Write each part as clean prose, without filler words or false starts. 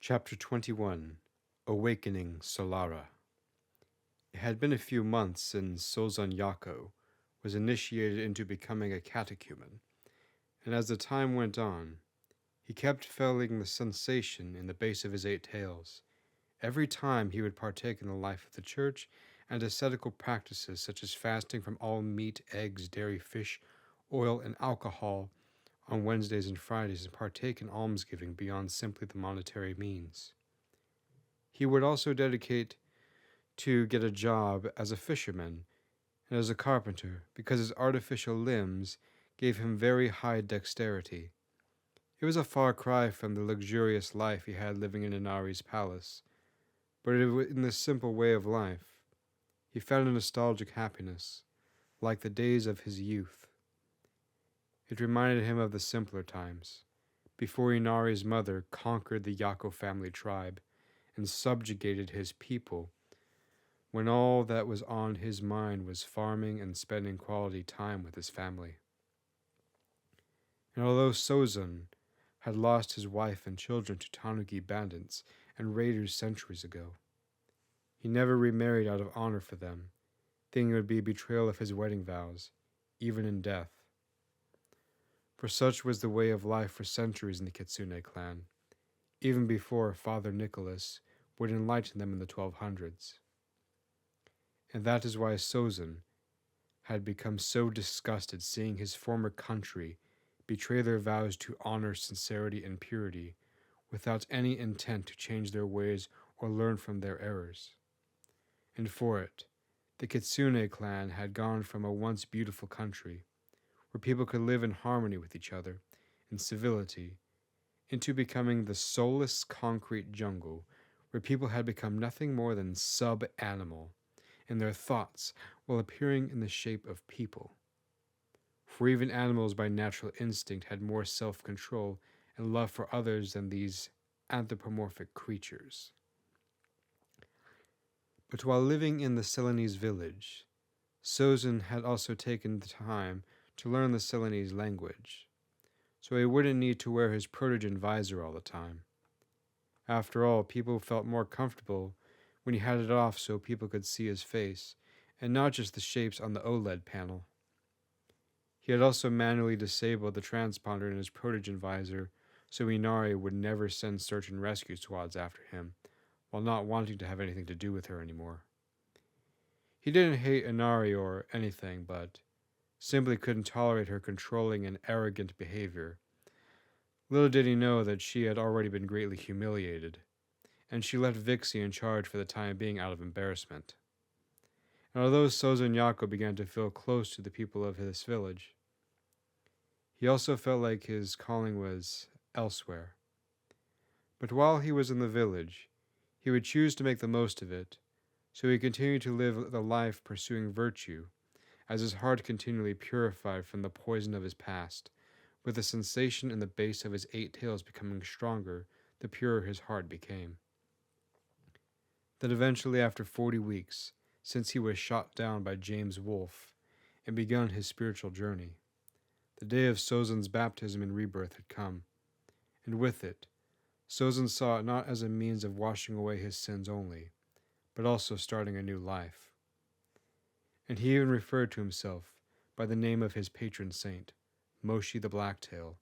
Chapter 21 Awakening Solara. It had been a few months since Sozan Yako was initiated into becoming a catechumen, and as the time went on, he kept feeling the sensation in the base of his 8 tails every time he would partake in the life of the church and ascetical practices such as fasting from all meat, eggs, dairy, fish, oil, and alcohol on Wednesdays and Fridays, and partake in almsgiving beyond simply the monetary means. He would also dedicate to get a job as a fisherman and as a carpenter because his artificial limbs gave him very high dexterity. It was a far cry from the luxurious life he had living in Inari's palace, but in this simple way of life, he found a nostalgic happiness, like the days of his youth. It reminded him of the simpler times, before Inari's mother conquered the Yako family tribe and subjugated his people, when all that was on his mind was farming and spending quality time with his family. And although Sozan had lost his wife and children to Tanuki bandits and raiders centuries ago, he never remarried out of honor for them, thinking it would be a betrayal of his wedding vows, even in death. For such was the way of life for centuries in the Kitsune clan, even before Father Nicholas would enlighten them in the 1200s. And that is why Sozan had become so disgusted seeing his former country betray their vows to honor sincerity and purity without any intent to change their ways or learn from their errors. And for it, the Kitsune clan had gone from a once beautiful country, where people could live in harmony with each other, in civility, into becoming the soulless concrete jungle, where people had become nothing more than sub-animal in their thoughts while appearing in the shape of people. For even animals by natural instinct had more self-control and love for others than these anthropomorphic creatures. But while living in the Ceylonese village, Sozan had also taken the time to learn the Ceylonese language, so he wouldn't need to wear his protogen visor all the time. After all, people felt more comfortable when he had it off so people could see his face, and not just the shapes on the OLED panel. He had also manually disabled the transponder in his protogen visor so Inari would never send search and rescue squads after him, while not wanting to have anything to do with her anymore. He didn't hate Inari or anything, but simply couldn't tolerate her controlling and arrogant behavior. Little did he know that she had already been greatly humiliated, and she left Vixie in charge for the time being out of embarrassment. And although Sozan Yako began to feel close to the people of this village, he also felt like his calling was elsewhere. But while he was in the village, he would choose to make the most of it, so he continued to live the life pursuing virtue, as his heart continually purified from the poison of his past, with the sensation in the base of his 8 tails becoming stronger the purer his heart became. Then eventually, after 40 weeks, since he was shot down by James Wolfe and begun his spiritual journey, the day of Sozan's baptism and rebirth had come, and with it, Sozan saw it not as a means of washing away his sins only, but also starting a new life. And he even referred to himself by the name of his patron saint, Moshi the Blacktail,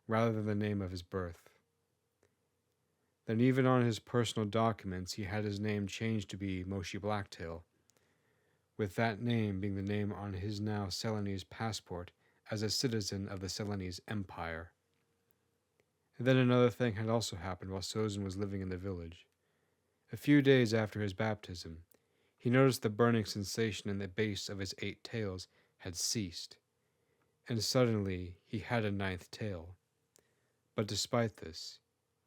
rather than the name of his birth. Then even on his personal documents he had his name changed to be Moshi Blacktail, with that name being the name on his now Ceylonese passport as a citizen of the Ceylonese Empire. And then another thing had also happened while Sozan was living in the village. A few days after his baptism, he noticed the burning sensation in the base of his 8 tails had ceased, and suddenly he had a 9th tail. But despite this,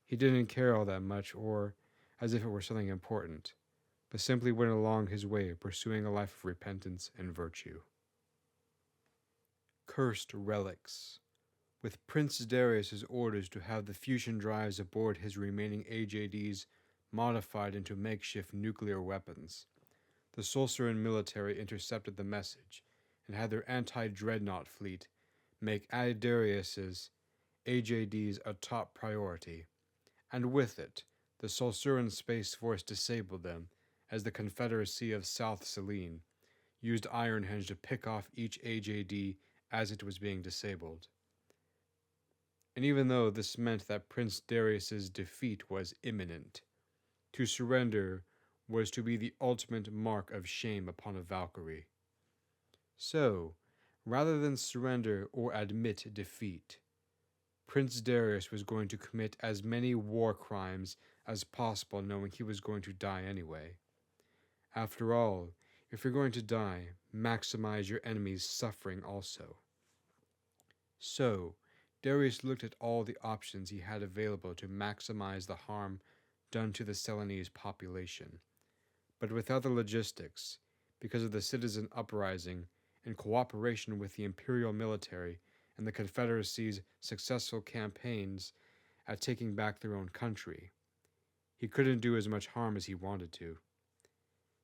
he didn't care all that much or as if it were something important, but simply went along his way pursuing a life of repentance and virtue. Cursed relics. With Prince Darius's orders to have the fusion drives aboard his remaining AJDs modified into makeshift nuclear weapons, the Solsaran military intercepted the message and had their anti-dreadnought fleet make Darius's AJDs a top priority, and with it, the Solsuran Space Force disabled them, as the Confederacy of South Selene used Ironhenge to pick off each AJD as it was being disabled. And even though this meant that Prince Darius's defeat was imminent, to surrender was to be the ultimate mark of shame upon a Valkyrie. So, rather than surrender or admit defeat, Prince Darius was going to commit as many war crimes as possible, knowing he was going to die anyway. After all, if you're going to die, maximize your enemy's suffering also. So, Darius looked at all the options he had available to maximize the harm done to the Selenese population. But without the logistics, because of the citizen uprising, in cooperation with the imperial military and the Confederacy's successful campaigns at taking back their own country, he couldn't do as much harm as he wanted to.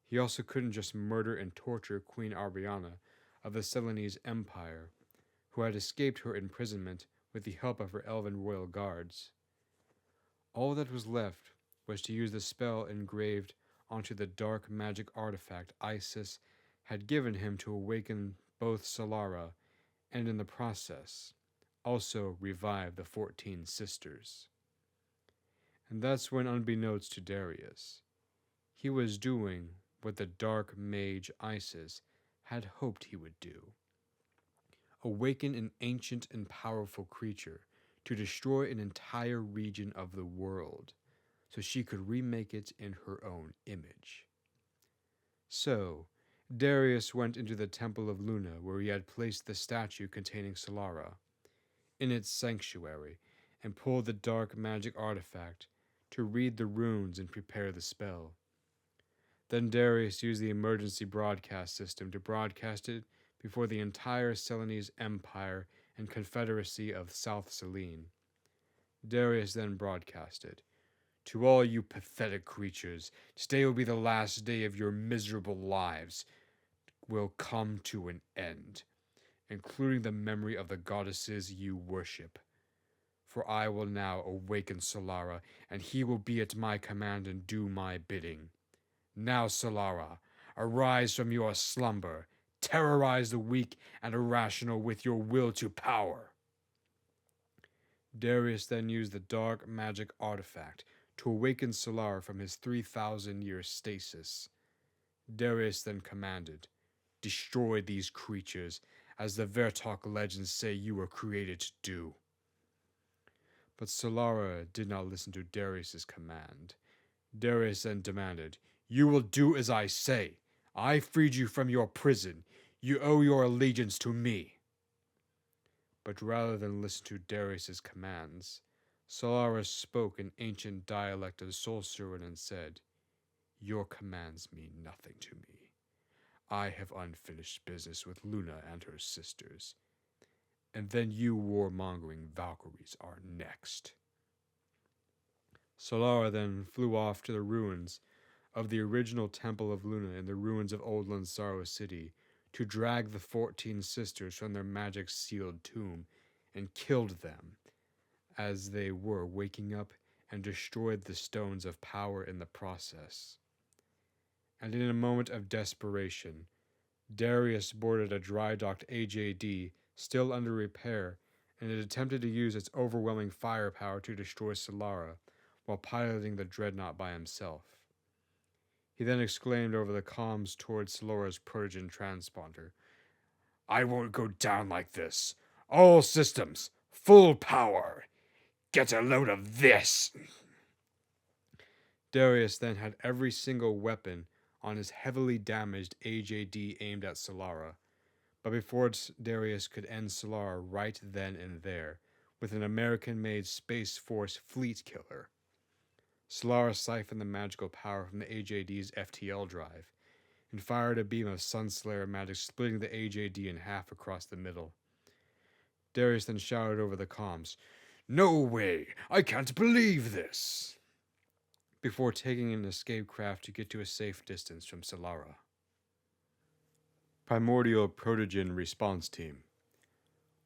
He also couldn't just murder and torture Queen Ariana of the Selenese Empire, who had escaped her imprisonment with the help of her elven royal guards. All that was left was to use the spell engraved onto the dark magic artifact Isis had given him to awaken both Solara, and in the process, also revive the 14 sisters. And that's when, unbeknownst to Darius, he was doing what the dark mage Isis had hoped he would do. Awaken an ancient and powerful creature to destroy an entire region of the world, so she could remake it in her own image. So, Darius went into the Temple of Luna, where he had placed the statue containing Solara, in its sanctuary, and pulled the dark magic artifact to read the runes and prepare the spell. Then Darius used the emergency broadcast system to broadcast it before the entire Selenese Empire and Confederacy of South Selene. Darius then broadcasted, "To all you pathetic creatures, today will be the last day of your miserable lives will come to an end, including the memory of the goddesses you worship. For I will now awaken Solara, and he will be at my command and do my bidding. Now, Solara, arise from your slumber, terrorize the weak and irrational with your will to power." Darius then used the dark magic artifact to awaken Solara from his 3,000-year stasis. Darius then commanded, "Destroy these creatures, as the Vertok legends say you were created to do." But Solara did not listen to Darius's command. Darius then demanded, "You will do as I say. I freed you from your prison. You owe your allegiance to me." But rather than listen to Darius's commands, Solara spoke an ancient dialect of Solsuran and said, "Your commands mean nothing to me. I have unfinished business with Luna and her sisters. And then you warmongering Valkyries are next." Solara then flew off to the ruins of the original Temple of Luna in the ruins of Old Lansaro City to drag the 14 sisters from their magic-sealed tomb and killed them as they were waking up and destroyed the stones of power in the process. And in a moment of desperation, Darius boarded a dry-docked AJD still under repair, and it attempted to use its overwhelming firepower to destroy Solara while piloting the dreadnought by himself. He then exclaimed over the comms towards Solara's protogen transponder, "I won't go down like this. All systems, full power. Get a load of this." Darius then had every single weapon on his heavily damaged AJD aimed at Solara, but before Darius could end Solara right then and there with an American-made Space Force fleet killer, Solara siphoned the magical power from the AJD's FTL drive and fired a beam of Sunslayer magic, splitting the AJD in half across the middle. Darius then shouted over the comms, "No way! I can't believe this!" before taking an escape craft to get to a safe distance from Solara. Primordial Protogen Response Team.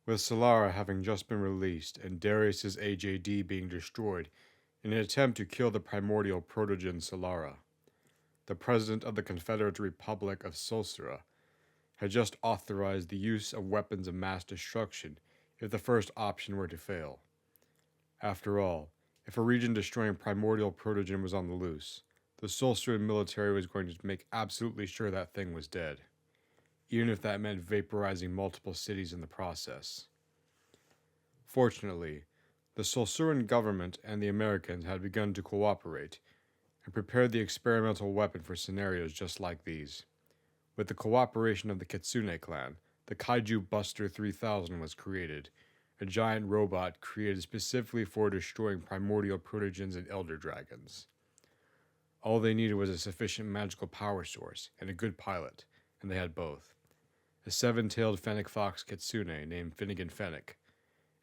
With Solara having just been released and Darius's AJD being destroyed, in an attempt to kill the primordial protogen Solara. The president of the Confederate Republic of Solara had just authorized the use of weapons of mass destruction if the first option were to fail. After all, if a region-destroying primordial protogen was on the loose, the Solstran military was going to make absolutely sure that thing was dead, even if that meant vaporizing multiple cities in the process. Fortunately, the Solsuran government and the Americans had begun to cooperate and prepared the experimental weapon for scenarios just like these. With the cooperation of the Kitsune clan, the Kaiju Buster 3000 was created, a giant robot created specifically for destroying primordial protogens and elder dragons. All they needed was a sufficient magical power source and a good pilot, and they had both. A seven-tailed fennec fox kitsune named Finnegan Fennec,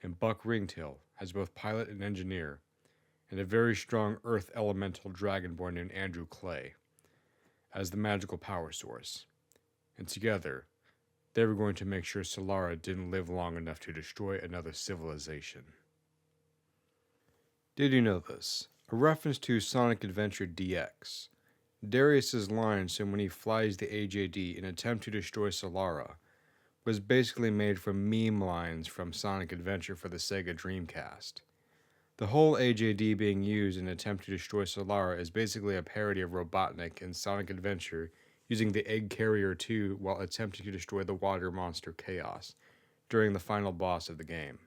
and Buck Ringtail as both pilot and engineer, and a very strong earth elemental dragonborn named Andrew Clay as the magical power source. And together, they were going to make sure Solara didn't live long enough to destroy another civilization. Did you know this? A reference to Sonic Adventure DX. Darius' lines when he flies the AJD in an attempt to destroy Solara was basically made from meme lines from Sonic Adventure for the Sega Dreamcast. The whole AJD being used in an attempt to destroy Solara is basically a parody of Robotnik in Sonic Adventure using the Egg Carrier 2 while attempting to destroy the water monster Chaos during the final boss of the game.